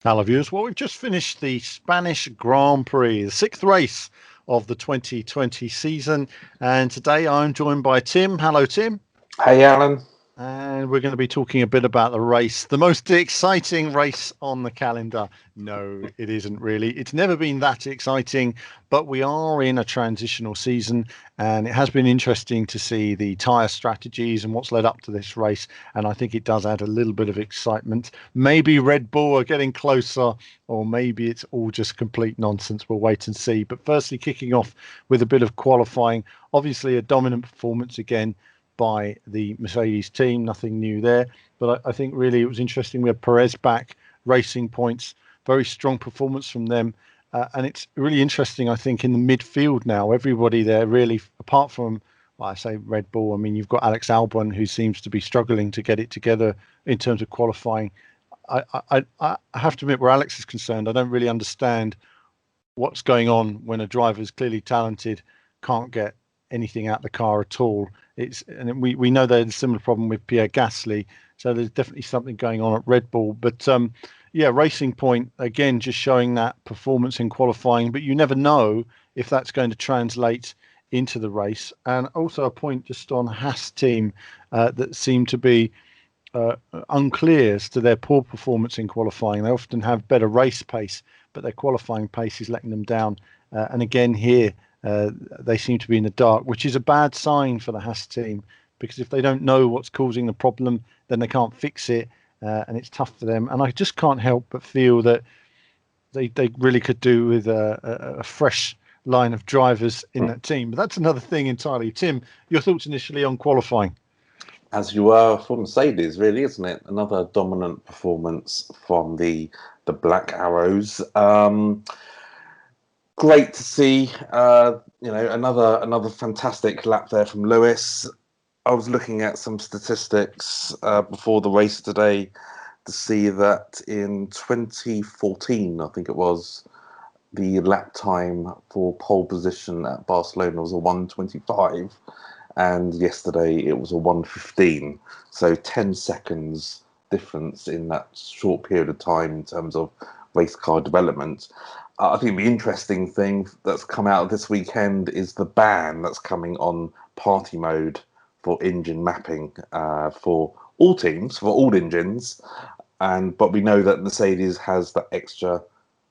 Hello, viewers. Well, we've just finished the Spanish Grand Prix, the sixth race of the 2020 season. And today I'm joined by Tim. Hello, Tim. Hey, Alan. And we're going to be talking a bit about the race, the most exciting race on the calendar. No, it isn't really. It's never been that exciting, but we are in a transitional season, and it has been interesting to see the tyre strategies and what's led up to this race. And I think it does add a little bit of excitement. Maybe Red Bull are getting closer, or maybe it's all just complete nonsense. We'll wait and see. But firstly, kicking off with a bit of qualifying, obviously a dominant performance again by the Mercedes team. Nothing new there. But I think really it was interesting. We had Perez back, Racing Points, very strong performance from them. And it's really interesting, I think, in the midfield now. Everybody there really, apart from, well, I say Red Bull, I mean, you've got Alex Albon, who seems to be struggling to get it together in terms of qualifying. I have to admit, where Alex is concerned, I don't really understand what's going on when a driver is clearly talented, can't get anything out the car at all. We know there's a similar problem with Pierre Gasly, so there's definitely something going on at Red Bull. But yeah, Racing Point again just showing that performance in qualifying, but you never know if that's going to translate into the race. And also a point just on Haas team that seemed to be unclear as to their poor performance in qualifying. They often have better race pace, but their qualifying pace is letting them down. And again, here, they seem to be in the dark, which is a bad sign for the Haas team, because if they don't know what's causing the problem, then they can't fix it. And it's tough for them. And I just can't help but feel that they really could do with a fresh line of drivers in that team. But that's another thing entirely. Tim, your thoughts initially on qualifying? As you were for Mercedes, really, isn't it? Another dominant performance from the Black Arrows. Great to see. Another fantastic lap there from Lewis. I was looking at some statistics before the race today to see that in 2014, I think it was, the lap time for pole position at Barcelona was a 1:25, and yesterday it was a 1:15. So 10 seconds difference in that short period of time in terms of race car development. I think the interesting thing that's come out of this weekend is the ban that's coming on party mode for engine mapping for all teams, for all engines. But we know that Mercedes has that extra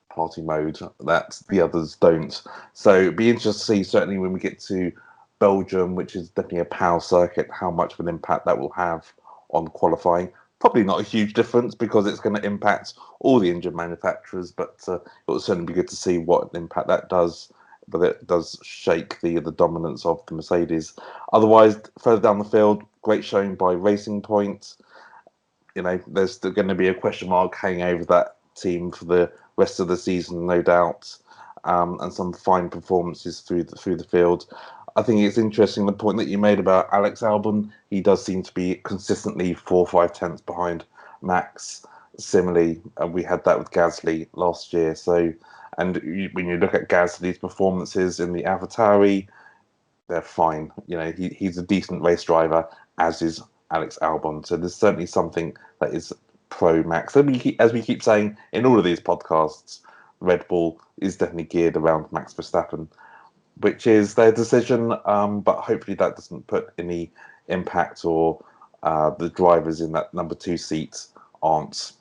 party mode that the others don't. So it'd be interesting to see, certainly when we get to Belgium, which is definitely a power circuit, how much of an impact that will have on qualifying. Probably not a huge difference because it's going to impact all the engine manufacturers, but it will certainly be good to see what impact that does. But it does shake the dominance of the Mercedes. Otherwise, further down the field, great showing by Racing Point. There's still going to be a question mark hanging over that team for the rest of the season, no doubt, and some fine performances through the field. I think it's interesting the point that you made about Alex Albon. He does seem to be consistently 4 or 5 tenths behind Max. Similarly, we had that with Gasly last year. So, when you look at Gasly's performances in the AlphaTauri, they're fine. He's a decent race driver, as is Alex Albon. So there's certainly something that is pro Max. As we keep saying in all of these podcasts, Red Bull is definitely geared around Max Verstappen, which is their decision. But hopefully that doesn't put any impact, or the drivers in that number 2 seat aren't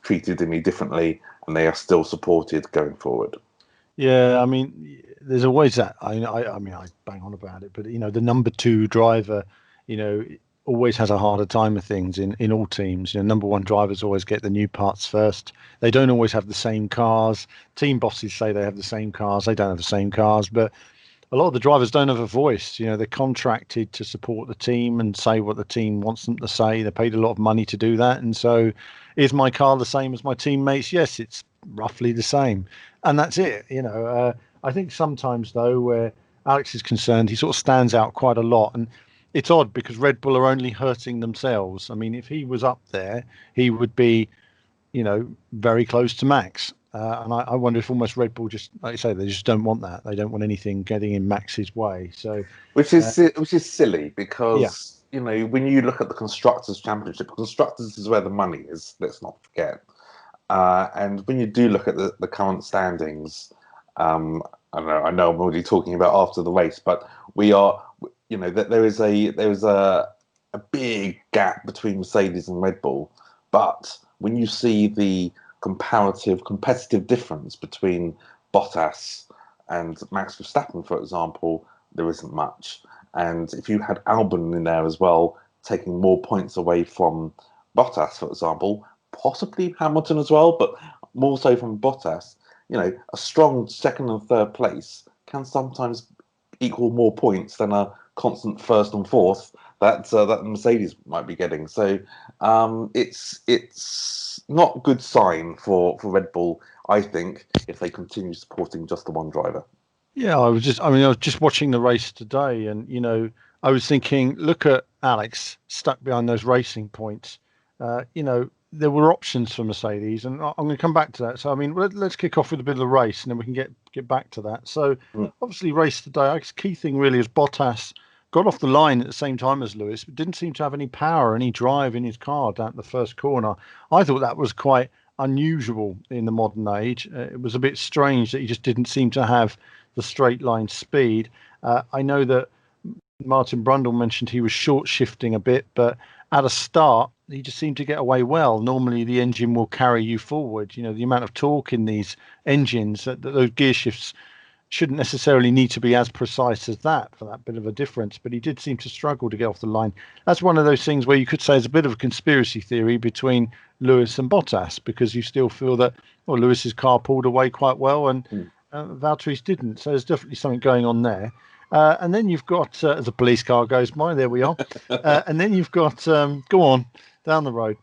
treated any differently, and they are still supported going forward. Yeah, I mean, there's always that. I mean, I bang on about it, but the number two driver, you know, always has a harder time of things in all teams. Number one drivers always get the new parts first. They don't always have the same cars. Team bosses say they have the same cars. They don't have the same cars, but a lot of the drivers don't have a voice. They're contracted to support the team and say what the team wants them to say. They're paid a lot of money to do that. And so, is my car the same as my teammates? Yes, it's roughly the same. And that's it. I think sometimes, though, where Alex is concerned, he sort of stands out quite a lot. And it's odd because Red Bull are only hurting themselves. I mean, if he was up there, he would be, very close to Max. And I wonder if almost Red Bull just, like you say, they just don't want that. They don't want anything getting in Max's way. So, uh, Which is silly yeah, because when you look at the constructors championship, constructors is where the money is. Let's not forget. And when you do look at the current standings, I know I'm already talking about after the race, but we are, there is a big gap between Mercedes and Red Bull. But when you see the competitive difference between Bottas and Max Verstappen, for example, there isn't much. And if you had Albon in there as well, taking more points away from Bottas, for example, possibly Hamilton as well, but more so from Bottas, a strong second and third place can sometimes equal more points than a constant first and fourth that Mercedes might be getting. So it's not a good sign for Red Bull, I think, if they continue supporting just the one driver. Yeah, I was just watching the race today, and I was thinking, look at Alex stuck behind those racing points. There were options for Mercedes, and I'm going to come back to that. So, I mean, let's kick off with a bit of the race, and then we can get back to that. So, Mm. obviously, race today. I guess key thing really is Bottas got off the line at the same time as Lewis, but didn't seem to have any power, any drive in his car down the first corner. I thought that was quite unusual in the modern age. It was a bit strange that he just didn't seem to have the straight line speed. I know that Martin Brundle mentioned he was short shifting a bit, but at a start, he just seemed to get away well. Normally, the engine will carry you forward. The amount of torque in these engines, that those gear shifts shouldn't necessarily need to be as precise as that for that bit of a difference. But he did seem to struggle to get off the line. That's one of those things where you could say there's a bit of a conspiracy theory between Lewis and Bottas, because you still feel that, well, Lewis's car pulled away quite well and Valtteri's didn't. So there's definitely something going on there. And then you've got, as a police car goes by, there we are. And then you've got, go on, down the road.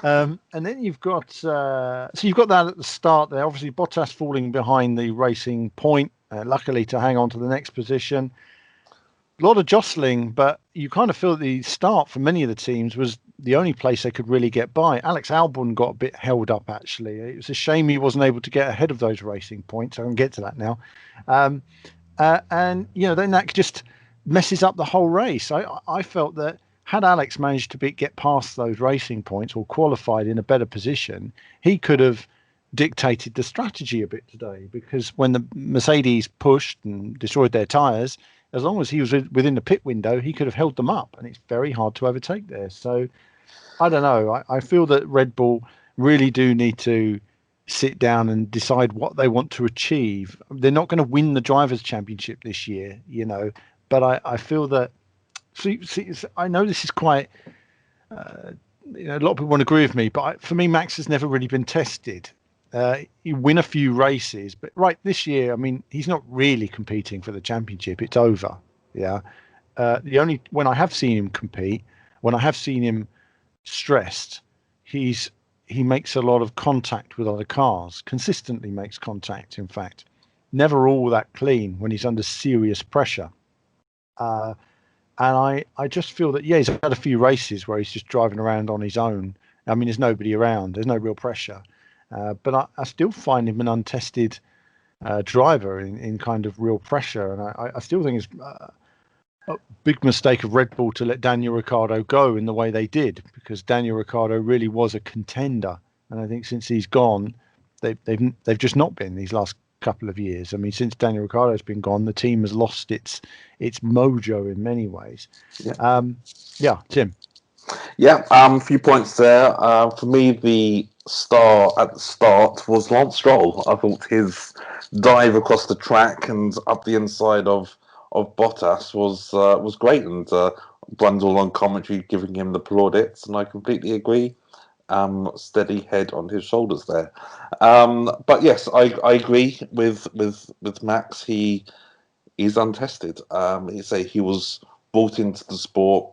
And then you've got, so you've got that at the start there. Obviously, Bottas falling behind the racing point, luckily to hang on to the next position. A lot of jostling, but you kind of feel that the start for many of the teams was the only place they could really get by. Alex Albon got a bit held up, actually. It was a shame he wasn't able to get ahead of those racing points. I can get to that now. And then that just messes up the whole race. I felt that had Alex managed to get past those racing points or qualified in a better position, he could have dictated the strategy a bit today, because when the Mercedes pushed and destroyed their tyres, as long as he was within the pit window, he could have held them up, and it's very hard to overtake there. So I don't know. I feel that Red Bull really do need to sit down and decide what they want to achieve. They're not going to win the Drivers' Championship this year, but I feel that. See, I know this is quite. A lot of people won't agree with me, but for me, Max has never really been tested. He win a few races, but this year, I mean, he's not really competing for the championship. It's over. Yeah. When I have seen him compete, when I have seen him stressed, he makes a lot of contact with other cars, consistently makes contact, in fact. Never all that clean when he's under serious pressure. And I just feel that, he's had a few races where he's just driving around on his own. I mean, there's nobody around. There's no real pressure. But I still find him an untested driver in kind of real pressure. And I still think it's a big mistake of Red Bull to let Daniel Ricciardo go in the way they did, because Daniel Ricciardo really was a contender. And I think since he's gone, they've just not been these last couple of years. I mean, since Daniel Ricciardo's been gone, the team has lost its mojo in many ways. Tim. Yeah, a few points there. For me, the star at the start was Lance Stroll. I thought his dive across the track and up the inside of Bottas was great, and Brundle on commentary giving him the plaudits, and I completely agree. Steady head on his shoulders there. But yes, I agree with Max. He's untested. He was brought into the sport.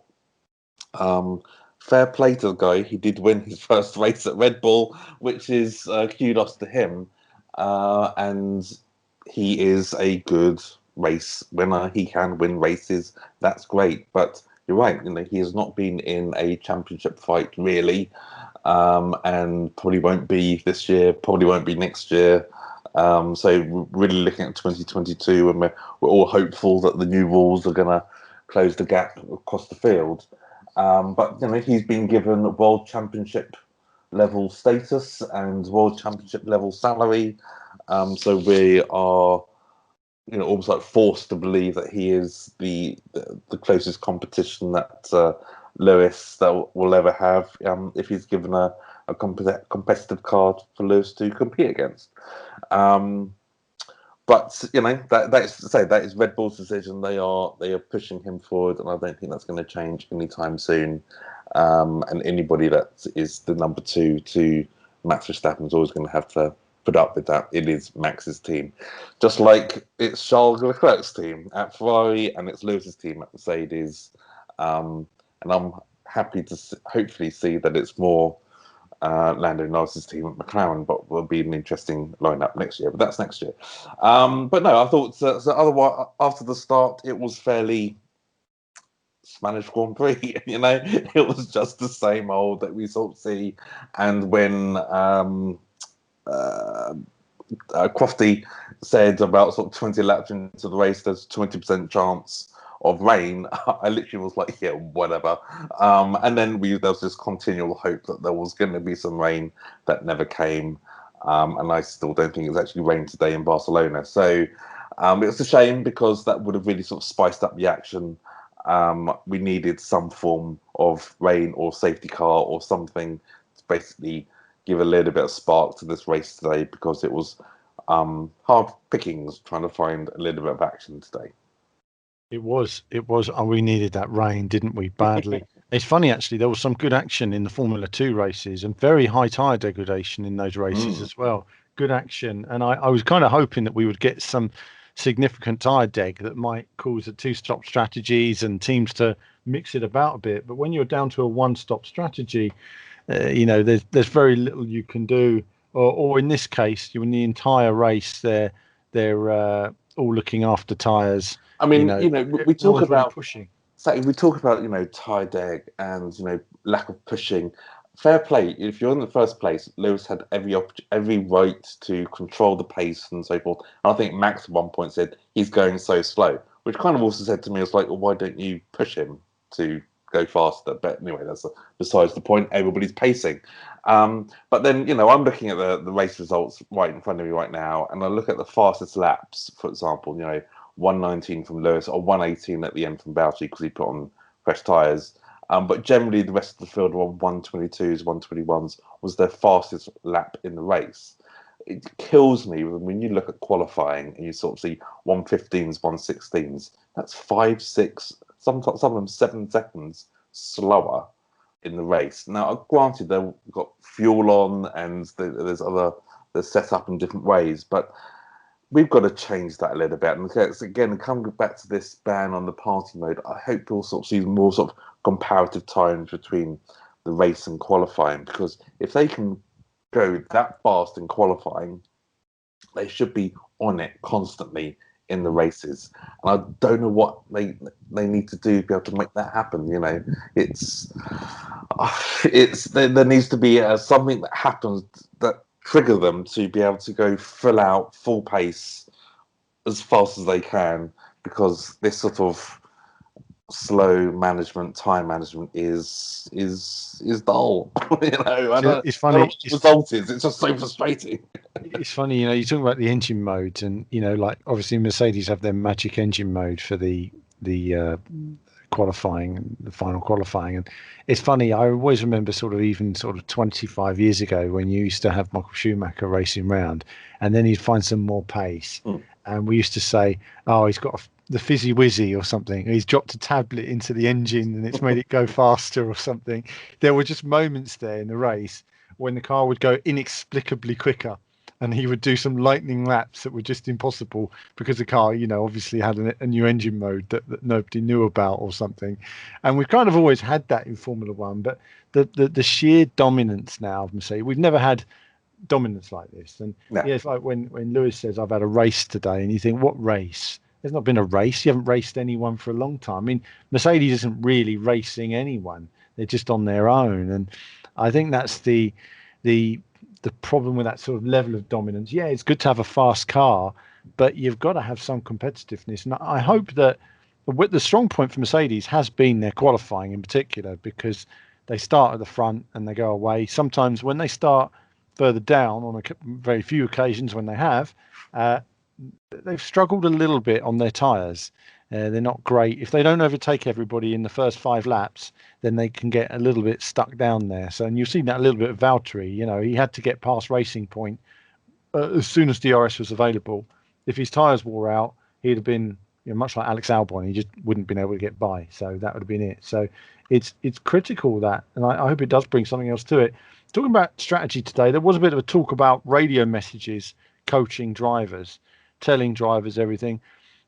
Fair play to the guy. He did win his first race at Red Bull, which is kudos to him. And he is a good race winner. He can win races. That's great. But you're right. He has not been in a championship fight really, and probably won't be this year. Probably won't be next year. So we're really looking at 2022, and we're all hopeful that the new rules are going to close the gap across the field. But he's been given World Championship level status and World Championship level salary. So we are, almost like forced to believe that he is the closest competition that Lewis that will ever have, if he's given a competitive card for Lewis to compete against. But that is to say that is Red Bull's decision. They are pushing him forward, and I don't think that's going to change anytime soon. And anybody that is the number two to Max Verstappen is always going to have to put up with that. It is Max's team, just like it's Charles Leclerc's team at Ferrari and it's Lewis's team at Mercedes. And I'm happy to hopefully see that it's more Lando Norris's team at McLaren, but will be an interesting lineup next year. But that's next year. But no, I thought so otherwise after the start it was fairly Spanish Grand Prix. It was just the same old that we sort of see. And when Crofty said about sort of 20 laps into the race, there's 20% chance of rain, I literally was like, yeah, whatever. And then there was this continual hope that there was going to be some rain that never came. And I still don't think it's actually rained today in Barcelona. So it's a shame because that would have really sort of spiced up the action. We needed some form of rain or safety car or something to basically give a little bit of spark to this race today, because it was hard pickings trying to find a little bit of action today. It was. We needed that rain, didn't we? Badly. It's funny, actually, there was some good action in the Formula 2 races and very high tyre degradation in those races as well. Good action. And I was kind of hoping that we would get some significant tyre deg that might cause the two-stop strategies and teams to mix it about a bit. But when you're down to a one-stop strategy, there's very little you can do. Or in this case, in the entire race, they're all looking after tyres. I mean, we talk about really pushing. We talk about tie deg and lack of pushing. Fair play. If you're in the first place, Lewis had every right to control the pace and so forth. And I think Max at one point said he's going so slow, which kind of also said to me, it's like, well, why don't you push him to go faster? But anyway, that's besides the point. Everybody's pacing. But then I'm looking at the race results right in front of me right now, and I look at the fastest laps, for example. 119 from Lewis or 118 at the end from Bouchy because he put on fresh tyres. But generally, the rest of the field were on 122s, 121s, was their fastest lap in the race. It kills me when you look at qualifying and you sort of see 115s, 116s. That's 5, 6, some of them 7 seconds slower in the race. Now, granted, they've got fuel on and they're set up in different ways, but we've got to change that a little bit. And again, coming back to this ban on the party mode, I hope we'll sort of see more sort of comparative times between the race and qualifying, because if they can go that fast in qualifying, they should be on it constantly in the races. And I don't know what they need to do to be able to make that happen. There needs to be something that happens that trigger them to be able to go full pace as fast as they can, because this sort of slow time management is dull. It's funny. The result is it's just so frustrating. It's funny, you talk about the engine modes, and like obviously Mercedes have their magic engine mode for the qualifying, the final qualifying. And it's funny, I always remember sort of 25 years ago when you used to have Michael Schumacher racing round, and then he'd find some more pace. And we used to say, oh, he's got the fizzy wizzy or something. He's dropped a tablet into the engine and it's made it go faster or something. There were just moments there in the race when the car would go inexplicably quicker, and he would do some lightning laps that were just impossible because the car, obviously had a new engine mode that nobody knew about or something. And we've kind of always had that in Formula One, but the sheer dominance now of Mercedes, we've never had dominance like this. And No. Yeah, it's like when Lewis says, I've had a race today, and you think, what race? There's not been a race. You haven't raced anyone for a long time. I mean, Mercedes isn't really racing anyone. They're just on their own. And I think that's the problem with that sort of level of dominance. Yeah, it's good to have a fast car, but you've got to have some competitiveness. And I hope that the strong point for Mercedes has been their qualifying in particular, because They start at the front and they go away. Sometimes when they start further down, on very few occasions when they have, uh, they've struggled a little bit on their tyres. They're not great. If they don't overtake everybody in the first 5 laps, then they can get a little bit stuck down there. So, and you've seen that a little bit of Valtteri. He had to get past Racing Point as soon as DRS was available. If his tyres wore out, he'd have been much like Alex Albon. He just wouldn't have been able to get by. So that would have been it. So it's critical that, and I hope it does bring something else to it. Talking about strategy today, there was a bit of a talk about radio messages coaching drivers, telling drivers everything.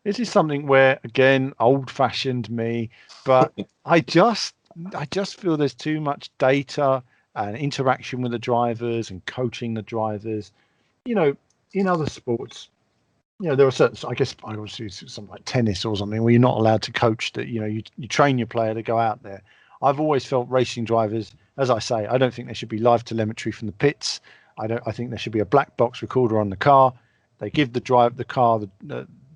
This is something where, again, old-fashioned me, but I just feel there's too much data and interaction with the drivers and coaching the drivers. In other sports, there are certain, I guess I always use something like tennis or something where you're not allowed to coach that, you train your player to go out there. I've always felt racing drivers, as I say, I don't think there should be live telemetry from the pits. I think there should be a black box recorder on the car. They give the car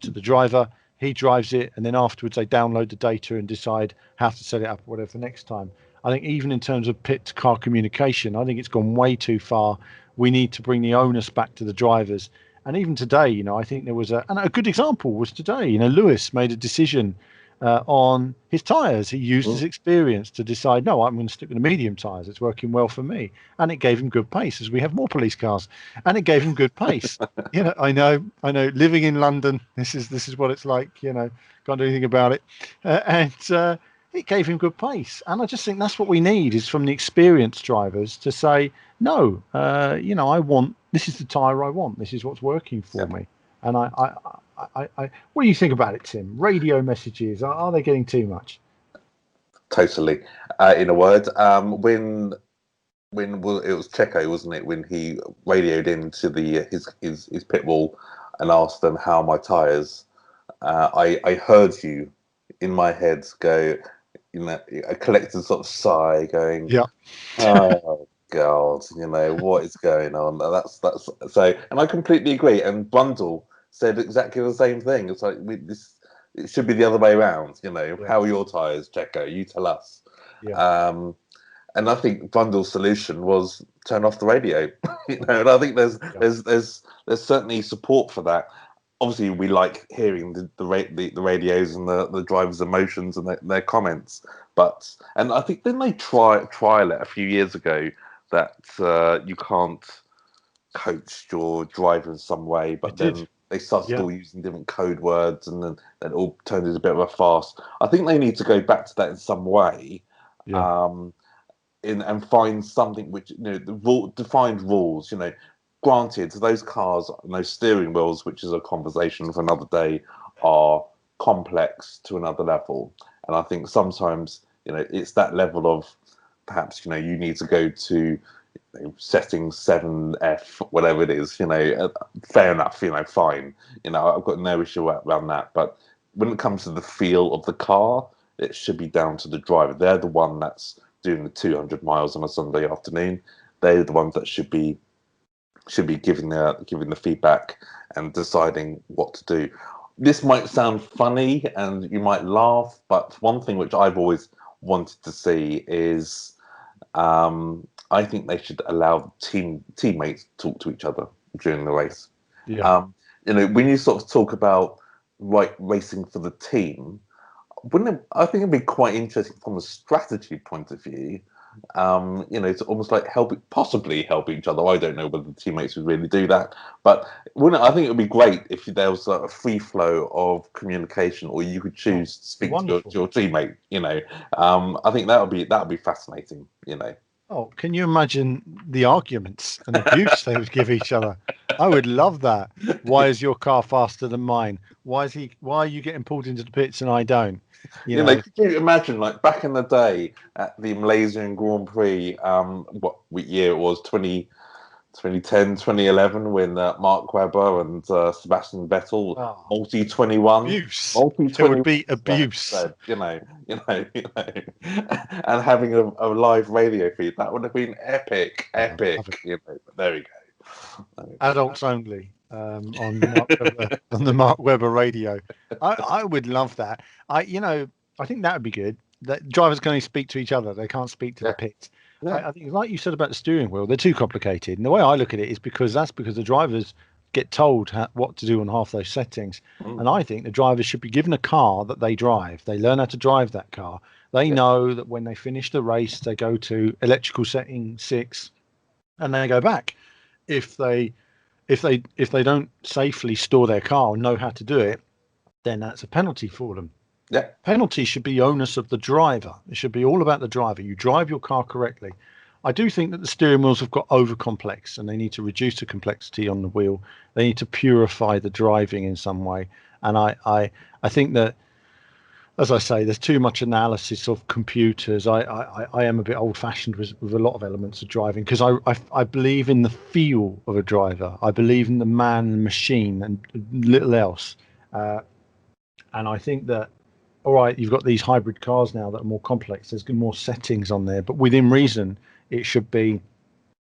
to the driver. He drives it, and then afterwards they download the data and decide how to set it up or whatever for next time. I think even in terms of pit to car communication, I think it's gone way too far. We need to bring the onus back to the drivers. And even today, I think there was a good example was today. Lewis made a decision on his tyres. He used his experience to decide, no, I'm going to stick with the medium tyres. It's working well for me. And it gave him good pace as we have more police cars. And it gave him good pace. I know, living in London, this is what it's like, can't do anything about it. And it gave him good pace. And I just think that's what we need is from the experienced drivers to say, no, this is the tyre I want. This is what's working for me. And I what do you think about it, Tim? Radio messages, are they getting too much? Totally. In a word, when it was Checo, wasn't it? When he radioed into his pit wall and asked them how my tyres, I heard you in my head go, a collective sort of sigh, going, yeah. Oh God, what is going on? That's so, and I completely agree. And Brundle said exactly the same thing. It's like it should be the other way around. How are your tyres, Checo? You tell us. Yeah. And I think Brundle's solution was turn off the radio. And I think there's certainly support for that. Obviously, we like hearing the radios and the drivers' emotions and their comments. And I think then they trial it a few years ago that you can't coach your driver in some way, but then they started all using different code words, and then it all turned into a bit of a farce. I think they need to go back to that in some way, and find something which the defined rules. Granted, those cars and those steering wheels, which is a conversation for another day, are complex to another level, and I think sometimes it's that level of perhaps you need to go to settings 7F, whatever it is, fair enough, fine. I've got no issue around that. But when it comes to the feel of the car, it should be down to the driver. They're the one that's doing the 200 miles on a Sunday afternoon. They're the ones that should be giving the feedback and deciding what to do. This might sound funny and you might laugh, but one thing which I've always wanted to see is I think they should allow teammates to talk to each other during the race. Yeah. When you sort of talk about racing for the team, I think it'd be quite interesting from a strategy point of view. To almost like possibly help each other. I don't know whether the teammates would really do that, but I think it would be great if there was a free flow of communication, or you could choose to speak to your teammate. I think that would be fascinating. Oh, can you imagine the arguments and abuse they would give each other? I would love that. Why is your car faster than mine? Why are you getting pulled into the pits and I don't? Could you imagine, like back in the day at the Malaysian Grand Prix, what year it was, 2010, 2011, when Mark Webber and Sebastian Vettel multi-21, There would be abuse. And having a live radio feed, that would have been epic. There we go. Adults only on the Mark Webber radio. I would love that. I think that would be good. that drivers can only speak to each other. They can't speak to the Yeah. pit. Yeah. I think, like you said about the steering wheel, they're too complicated. And the way I look at it is because the drivers get told what to do on half those settings. Mm. And I think the drivers should be given a car that they drive. They learn how to drive that car. They Yeah. know that when they finish the race, they go to electrical setting 6 and they go back. If they don't safely store their car or know how to do it, then that's a penalty for them. Yeah. Penalty should be onus of the driver. It should be all about the driver. You drive your car correctly. I do think that the steering wheels have got over complex and they need to reduce the complexity on the wheel. They need to purify the driving in some way. And I think that, as I say, there's too much analysis of computers. I am a bit old fashioned with a lot of elements of driving because I believe in the feel of a driver. I believe in the man and machine and little else. And I think that, all right, you've got these hybrid cars now that are more complex. There's more settings on there, but within reason, it should be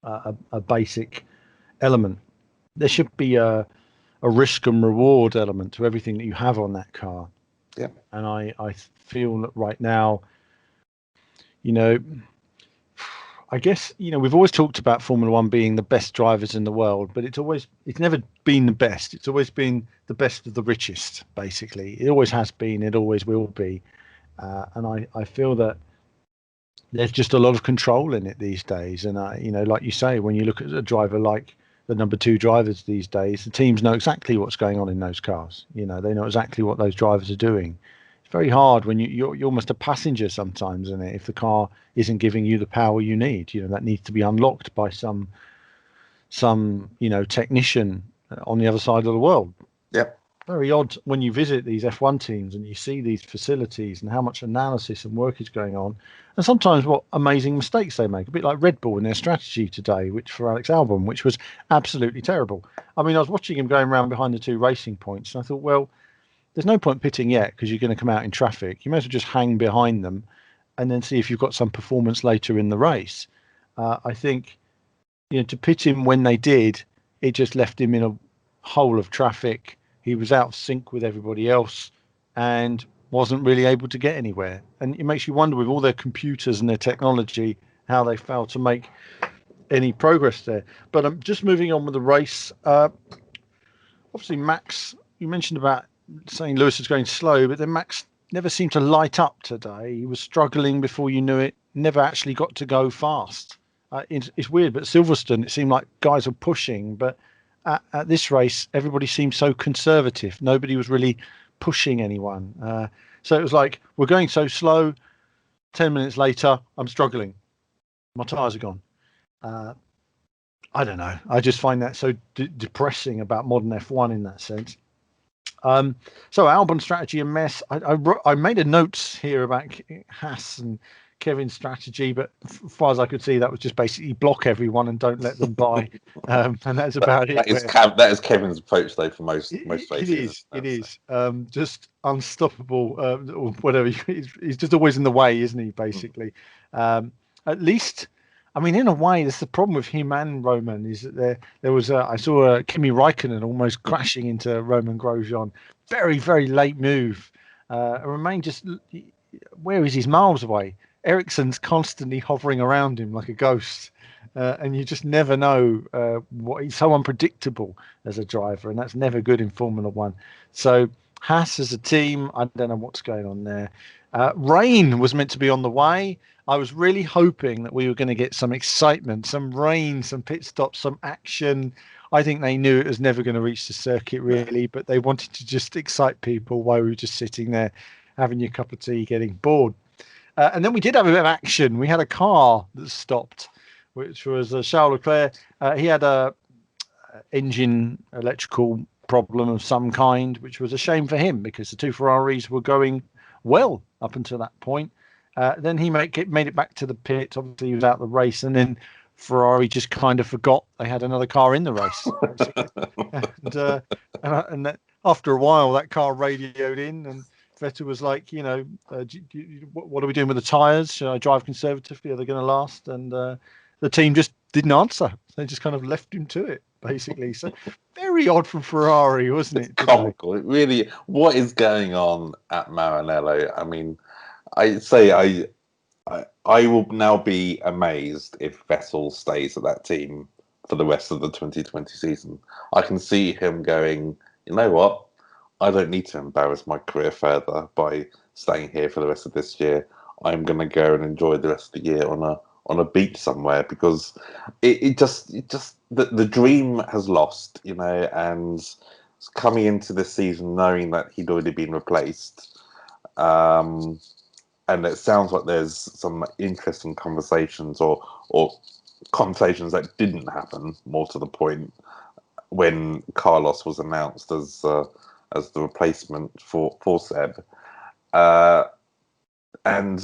a basic element. There should be a risk and reward element to everything that you have on that car. Yeah. And I feel that right now, I guess, we've always talked about Formula One being the best drivers in the world, but it's never been the best. It's always been the best of the richest, basically. It always has been. It always will be. And I feel that there's just a lot of control in it these days. And, like you say, when you look at a driver like the number 2 drivers these days, the teams know exactly what's going on in those cars. They know exactly what those drivers are doing. It's very hard when you're almost a passenger sometimes in it. If the car isn't giving you the power you need, that needs to be unlocked by some technician on the other side of the world. Yeah. Very odd when you visit these F1 teams and you see these facilities and how much analysis and work is going on, and sometimes what amazing mistakes they make. A bit like Red Bull in their strategy today, which for Alex Albon, which was absolutely terrible. I mean, I was watching him going around behind the 2 racing points, and I thought, well, there's no point pitting yet because you're going to come out in traffic. You may as well just hang behind them and then see if you've got some performance later in the race. I think, to pit him when they did, it just left him in a hole of traffic. He was out of sync with everybody else and wasn't really able to get anywhere. And it makes you wonder, with all their computers and their technology, how they failed to make any progress there. But I'm just moving on with the race. Obviously, Max, you mentioned about saying Lewis is going slow, but then Max never seemed to light up today. He was struggling before you knew it, never actually got to go fast. It's weird, but Silverstone, it seemed like guys were pushing, but at this race, everybody seemed so conservative. Nobody was really pushing anyone. So it was like, we're going so slow. 10 minutes later, I'm struggling. My tyres are gone. I don't know. I just find that so depressing about modern F1 in that sense. So Albon strategy a mess. I made a note here about Haas and Kevin's strategy, but as far as I could see, that was just basically block everyone and don't let them buy, and that's about it. That is Kevin's approach, though, for most races. It is just unstoppable, or whatever. He's just always in the way, isn't he? Basically, at least. I mean, in a way, that's the problem with him and Roman, is that there was I saw Kimi Räikkönen almost crashing into Roman Grosjean. Very, very late move. Remain just, where is he? Miles away. Ericsson's constantly hovering around him like a ghost. And you just never know he's so unpredictable as a driver, and that's never good in Formula One. So Haas as a team, I don't know what's going on there. Rain was meant to be on the way. I was really hoping that we were going to get some excitement, some rain, some pit stops, some action. I think they knew it was never going to reach the circuit, really, but they wanted to just excite people while we were just sitting there having your cup of tea, getting bored. And then we did have a bit of action. We had a car that stopped, which was Charles Leclerc. He had a engine electrical problem of some kind, which was a shame for him because the 2 Ferraris were going well up until that point. Then he made it back to the pit. Obviously, he was out of the race, and then Ferrari just kind of forgot they had another car in the race. and that, after a while, that car radioed in, and Vettel was like, what are we doing with the tyres? Should I drive conservatively? Are they going to last? And the team just didn't answer. They just kind of left him to it, basically. So very odd from Ferrari, wasn't it? Comical. Really, what is going on at Maranello? I mean, I will now be amazed if Vettel stays at that team for the rest of the 2020 season. I can see him going, you know what? I don't need to embarrass my career further by staying here for the rest of this year. I'm going to go and enjoy the rest of the year on a beach somewhere, because it just the dream has lost, and coming into this season knowing that he'd already been replaced. And it sounds like there's some interesting conversations or conversations that didn't happen, more to the point, when Carlos was announced as the replacement for Seb. And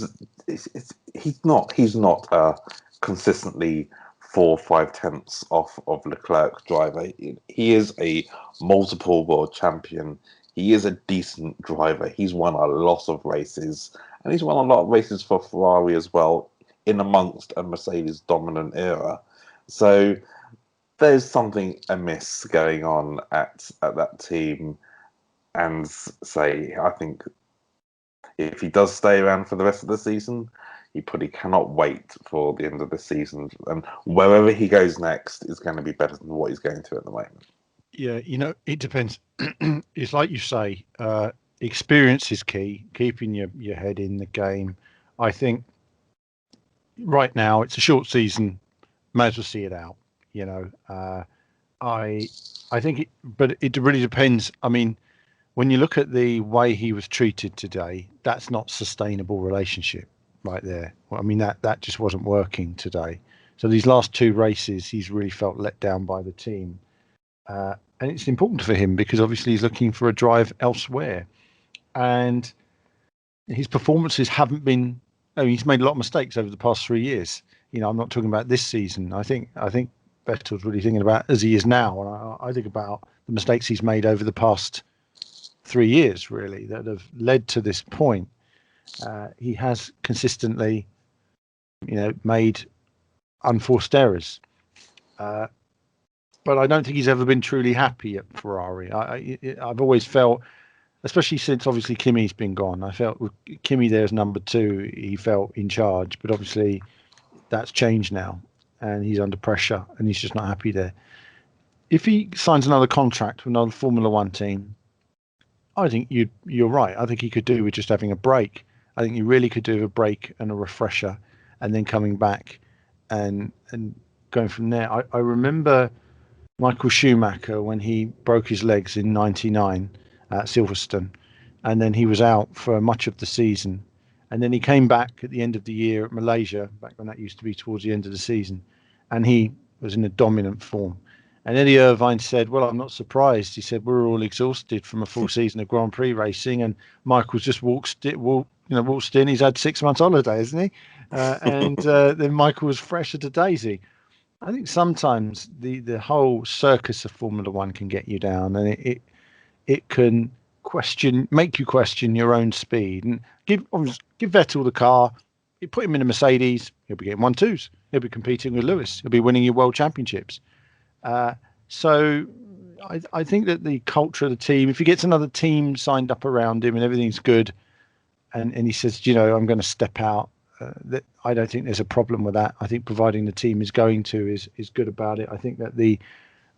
he's not a consistently 4 or 5 tenths off of Leclerc driver. He is a multiple world champion. He is a decent driver. He's won a lot of races, and he's won a lot of races for Ferrari as well, in amongst a Mercedes dominant era. So there's something amiss going on at that team. And I think if he does stay around for the rest of the season, he probably cannot wait for the end of the season. And wherever he goes next is going to be better than what he's going to at the moment. Yeah, it depends. It's like you say, experience is key, keeping your head in the game. I think right now it's a short season, may as well see it out. I I think but it really depends. I mean, when you look at the way he was treated today, that's not sustainable relationship right there. Well, I mean, that just wasn't working today. So these last two races, he's really felt let down by the team. And it's important for him because obviously he's looking for a drive elsewhere. And his performances haven't been. I mean, he's made a lot of mistakes over the past 3 years. I'm not talking about this season. I think Vettel's really thinking about as he is now, and I think about the mistakes he's made over the past 3 years, really, that have led to this point. He has consistently, made unforced errors. But I don't think he's ever been truly happy at Ferrari. I've always felt, especially since obviously Kimi's been gone, I felt with Kimi there as number two, he felt in charge. But obviously that's changed now, and he's under pressure, and he's just not happy there. If he signs another contract with another Formula One team, I think you're right. I think he could do with just having a break. I think you really could do a break and a refresher, and then coming back and going from there. I remember Michael Schumacher when he broke his legs in '99 at Silverstone, and then he was out for much of the season, and then he came back at the end of the year at Malaysia, back when that used to be towards the end of the season, and he was in a dominant form. And Eddie Irvine said, "Well, I'm not surprised." He said, "We're all exhausted from a full season of Grand Prix racing, and Michael's just waltzed in. He's had 6 months holiday, hasn't he?" And then Michael was fresher to Daisy. I think sometimes the whole circus of Formula One can get you down, and it can make you question your own speed. And give Vettel the car, you put him in a Mercedes, he'll be getting 1-2s. He'll be competing with Lewis. He'll be winning your world championships. So I think that the culture of the team, if he gets another team signed up around him and everything's good, and he says, I'm going to step out, that I don't think there's a problem with that. I think providing the team is going to is good about it. I think that the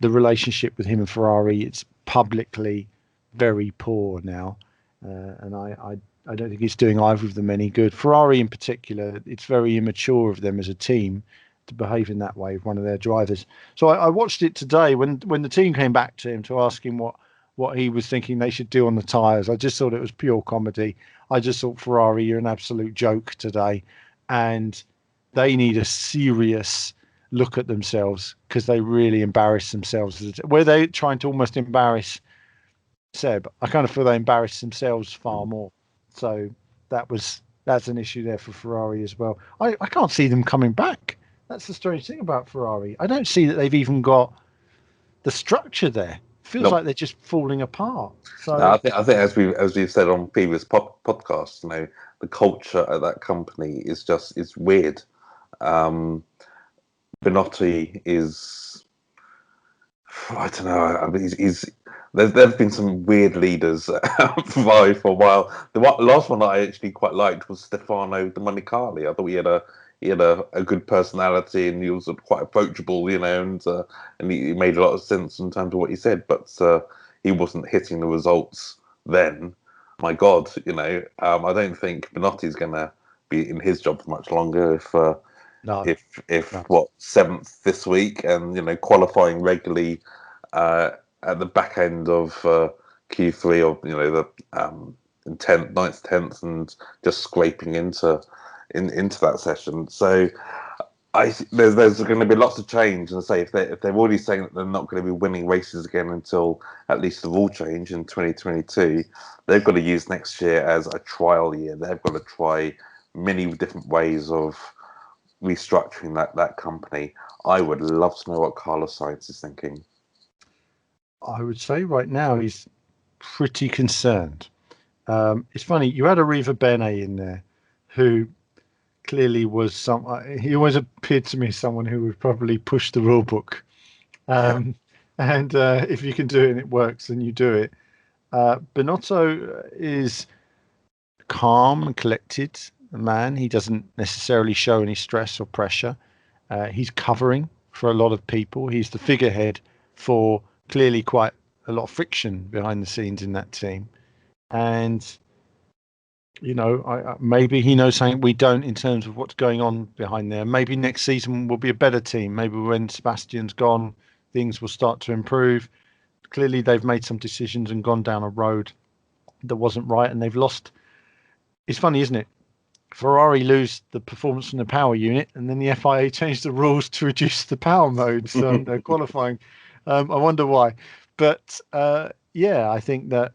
relationship with him and Ferrari, it's publicly very poor now, and I don't think it's doing either of them any good. Ferrari in particular, it's very immature of them as a team to behave in that way with one of their drivers. So I watched it today when the team came back to him to ask him what he was thinking they should do on the tyres. I just thought it was pure comedy. I just thought, Ferrari, you're an absolute joke today, and they need a serious look at themselves because they really embarrass themselves. Were they trying to almost embarrass Seb? I kind of feel they embarrassed themselves far more. So that's an issue there for Ferrari as well. I can't see them coming back. That's the strange thing about Ferrari. I don't see that they've even got the structure there. Feels like they're just falling apart. So no, I think as we've said on previous podcasts, the culture at that company is weird. Benotti is, I don't know. I mean, there's been some weird leaders at Ferrari for a while. Last one that I actually quite liked was Stefano Domenicali. I thought he had a good personality and he was quite approachable, and he made a lot of sense in terms of what he said. But he wasn't hitting the results then. My God, I don't think Benotti's going to be in his job for much longer No, if no. what, seventh this week, and qualifying regularly at the back end of Q3, or the 10th, 9th, 10th, and just scraping into that session. So there's going to be lots of change, and say if they're already saying that they're not going to be winning races again until at least the rule change in 2022, they've got to use next year as a trial year. They've got to try many different ways of restructuring that company. I would love to know what Carlos Sainz is thinking. I would say right now he's pretty concerned. It's funny, you had Arriva Bene in there, who clearly was he always appeared to me as someone who would probably push the rule book. Um, and if you can do it and it works, then you do it. Binotto is calm and collected man. He doesn't necessarily show any stress or pressure. He's covering for a lot of people. He's the figurehead for clearly quite a lot of friction behind the scenes in that team. And maybe he knows something we don't in terms of what's going on behind there. Maybe next season will be a better team. Maybe when Sebastian's gone, things will start to improve. Clearly, they've made some decisions and gone down a road that wasn't right, and they've lost. It's funny, isn't it? Ferrari lose the performance from the power unit, and then the FIA changed the rules to reduce the power modes on their qualifying. I wonder why, but yeah, I think that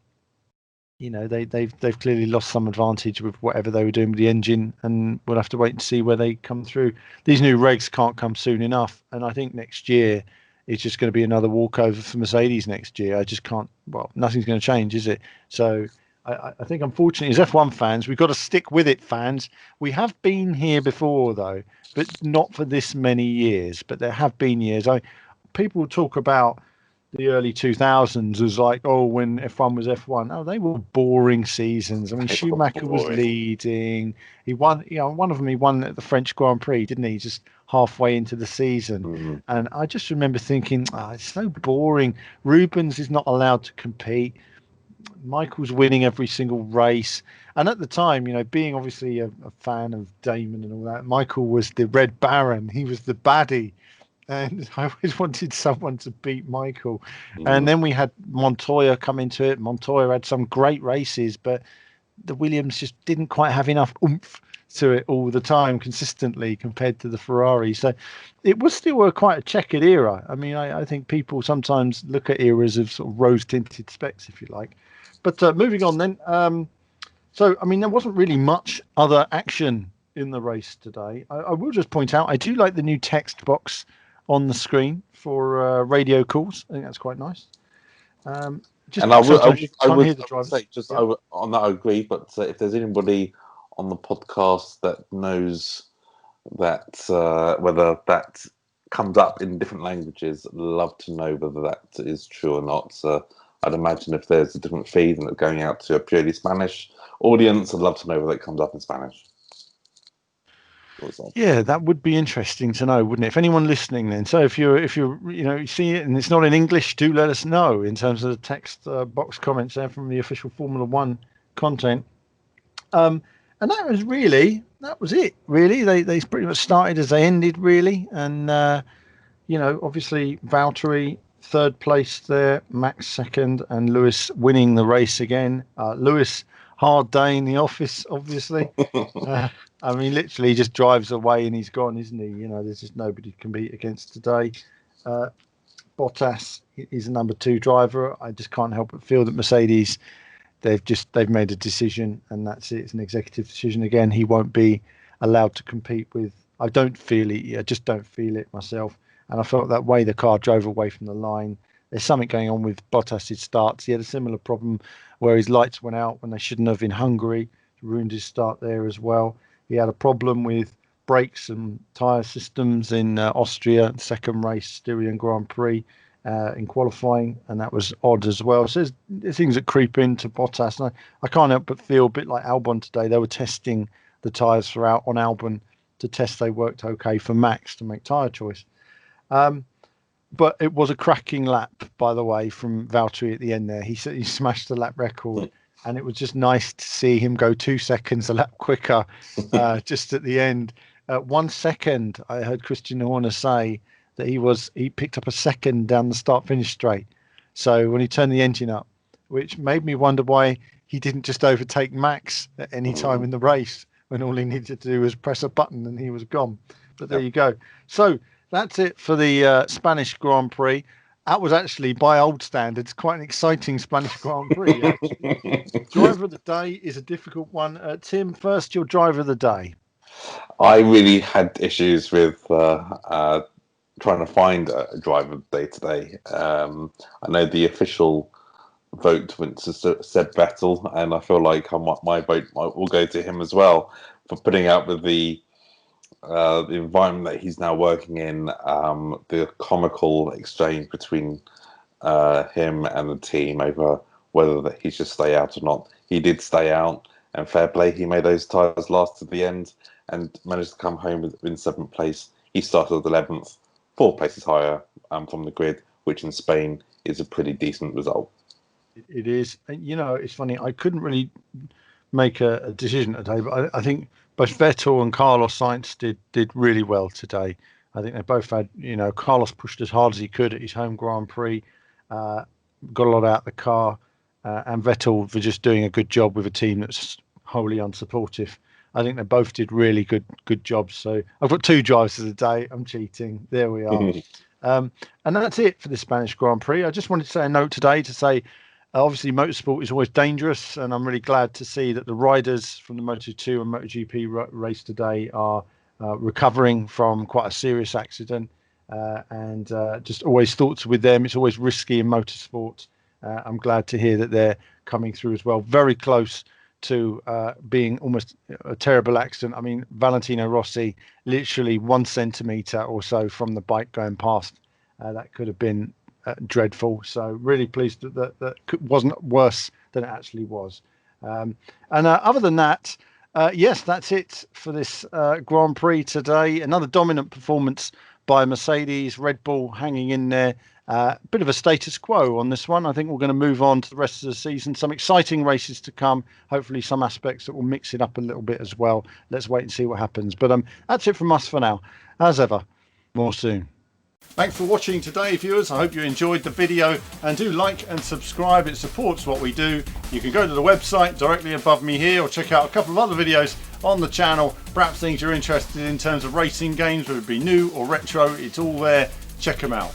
they've clearly lost some advantage with whatever they were doing with the engine, and we'll have to wait and see where they come through. These new regs can't come soon enough, and I think next year it's just going to be another walkover for Mercedes next year. I just can't. Well, nothing's going to change, is it? So I think, unfortunately, as F1 fans, we've got to stick with it, fans. We have been here before, though, but not for this many years. But there have been years. People talk about the early 2000s as like, oh, when F1 was F1. Oh, they were boring seasons. I mean, Schumacher was leading. He won, one of them, he won at the French Grand Prix, didn't he? Just halfway into the season. Mm-hmm. And I just remember thinking, it's so boring. Rubens is not allowed to compete. Michael's winning every single race. And at the time, being obviously a fan of Damon and all that, Michael was the Red Baron. He was the baddie. And I always wanted someone to beat Michael. And then we had Montoya come into it. Montoya had some great races, but the Williams just didn't quite have enough oomph to it all the time consistently compared to the Ferrari. So it was still quite a checkered era. I mean, I think people sometimes look at eras of sort of rose-tinted specs, if you like. But moving on then. So, I mean, there wasn't really much other action in the race today. I will just point out, I do like the new text box on the screen for radio calls. I think that's quite nice. Just and I would say, on that I agree. But if there's anybody on the podcast that knows that whether that comes up in different languages, I'd love to know whether that is true or not. I'd imagine if there's a different feed and it's going out to a purely Spanish audience, I'd love to know whether it comes up in Spanish. Yeah, that would be interesting to know, wouldn't it? If anyone listening, then, so if you're you see it and it's not in English, do let us know in terms of the text box comments there from the official Formula One content. And that was it. Really, they pretty much started as they ended, really. And obviously Valtteri third place there, Max second, and Lewis winning the race again. Lewis, hard day in the office, obviously. I mean, literally, he just drives away and he's gone, isn't he? There's just nobody to compete against today. Bottas is a number 2 driver. I just can't help but feel that Mercedes, they've made a decision, and that's it. It's an executive decision again. He won't be allowed to compete with. I don't feel it. I just don't feel it myself. And I felt that way the car drove away from the line. There's something going on with Bottas's starts. He had a similar problem where his lights went out when they shouldn't have in Hungary. Ruined his start there as well. He had a problem with brakes and tyre systems in Austria, second race, Styrian Grand Prix. in qualifying, and that was odd as well. So there's things that creep into Bottas, and I can't help but feel a bit like Albon today. They were testing the tyres throughout on Albon to test they worked okay for Max to make tyre choice. But it was a cracking lap, by the way, from Valtteri at the end there. He smashed the lap record, and it was just nice to see him go 2 seconds a lap quicker just at the end. 1 second, I heard Christian Horner say that he picked up a second down the start-finish straight. So when he turned the engine up, which made me wonder why he didn't just overtake Max at any time in the race when all he needed to do was press a button and he was gone. But there you go. So that's it for the Spanish Grand Prix. That was actually, by old standards, quite an exciting Spanish Grand Prix. Driver of the day is a difficult one. Tim, first, your driver of the day. I really had issues with trying to find a driver of the day today. I know the official vote went to Seb Vettel, and I feel like my vote will go to him as well for putting up with the environment that he's now working in, the comical exchange between him and the team over whether he should stay out or not. He did stay out, and fair play, he made those tyres last to the end and managed to come home in 7th place. He started at 11th, 4 places higher from the grid, which in Spain is a pretty decent result. It is. You know, it's funny, I couldn't really make a decision today, but I think both Vettel and Carlos Sainz did really well today. I think they both had, Carlos pushed as hard as he could at his home Grand Prix, got a lot out of the car, and Vettel for just doing a good job with a team that's wholly unsupportive. I think they both did really good jobs. So I've got 2 drivers of the day. I'm cheating. There we are. And that's it for the Spanish Grand Prix. I just wanted to say a note today to say, obviously, motorsport is always dangerous, and I'm really glad to see that the riders from the Moto2 and MotoGP race today are recovering from quite a serious accident. And just always thoughts with them. It's always risky in motorsport. I'm glad to hear that they're coming through as well. Very close to being almost a terrible accident. I mean, Valentino Rossi, literally 1 centimetre or so from the bike going past. That could have been dreadful. So really pleased that wasn't worse than it actually was. And other than that, yes, that's it for this Grand Prix today. Another dominant performance by Mercedes, Red Bull hanging in there. Bit of a status quo on this one. I think we're going to move on to the rest of the season. Some exciting races to come. Hopefully some aspects that will mix it up a little bit as well. Let's wait and see what happens. But that's it from us for now. As ever, more soon. Thanks for watching today, viewers. I hope you enjoyed the video, and do like and subscribe. It supports what we do. You can go to the website directly above me here, or check out a couple of other videos on the channel. Perhaps things you're interested in terms of racing games, whether it be new or retro. It's all there. Check them out.